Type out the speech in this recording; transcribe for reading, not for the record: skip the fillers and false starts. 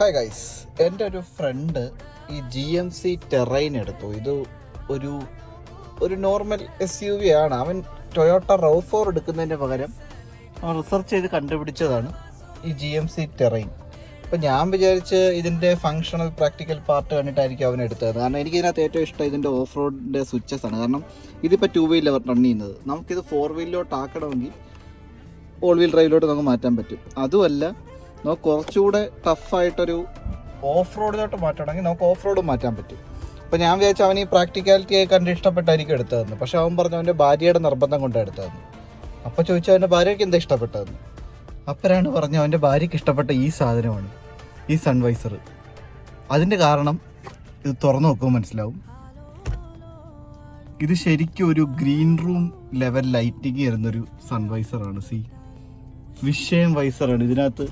Hi guys, എൻ്റെ ഒരു front ഈ GMC ടെറൈൻ എടുത്തു. ഇത് ഒരു നോർമൽ SUV ആണ്. അവൻ ടൊയോട്ട RAV4 എടുക്കുന്നതിന് പകരം അവൻ റിസർച്ച് ചെയ്ത് കണ്ടുപിടിച്ചതാണ് ഈ GMC ടെറൈൻ. അപ്പം ഞാൻ വിചാരിച്ച് ഇതിൻ്റെ ഫങ്ഷണൽ പ്രാക്ടിക്കൽ പാർട്ട് കണ്ടിട്ടായിരിക്കും അവൻ എടുത്തത്. കാരണം എനിക്ക് ഇതിനകത്ത് ഏറ്റവും ഇഷ്ടം ഇതിൻ്റെ ഓഫ് റോഡിൻ്റെ സ്വിച്ചസ് ആണ്. കാരണം ഇതിപ്പോൾ 2 വീലർ റൺ ചെയ്യുന്നത്, നമുക്കിത് 4 വീലിലോട്ട് ആക്കണമെങ്കിൽ ഓൾ വീൽ ഡ്രൈവിലോട്ട് നമുക്ക് മാറ്റാൻ പറ്റും. അതുമല്ല, നമുക്ക് കുറച്ചുകൂടെ ടഫായിട്ടൊരു ഓഫ് റോഡിലോട്ട് മാറ്റണമെങ്കിൽ നമുക്ക് ഓഫ് റോഡ് മാറ്റാൻ പറ്റും. അപ്പോൾ ഞാൻ വിചാരിച്ചു അവൻ ഈ പ്രാക്ടിക്കാലിറ്റി കണ്ട് ഇഷ്ടപ്പെട്ടായിരിക്കും എടുത്തതെന്ന്. പക്ഷെ അവൻ പറഞ്ഞു അവൻ്റെ ഭാര്യയുടെ നിർബന്ധം കൊണ്ട് എടുത്തതെന്ന്. അപ്പോൾ ചോദിച്ചു അവൻ്റെ ഭാര്യയ്ക്ക് എന്താ ഇഷ്ടപ്പെട്ടതെന്ന്. അപ്പോഴാണ് പറഞ്ഞു അവൻ്റെ ഭാര്യയ്ക്ക് ഇഷ്ടപ്പെട്ട ഈ സാധനമാണ്, ഈ സൺവൈസർ. അതിൻ്റെ കാരണം ഇത് തുറന്നു നോക്കുമ്പോൾ മനസ്സിലാവും. ഇത് ശരിക്കും ഒരു ഗ്രീൻ റൂം ലെവൽ ലൈറ്റിങ് വരുന്നൊരു സൺവൈസറാണ്. വിഷയം വൈസറാണ്. ഇതിനകത്ത്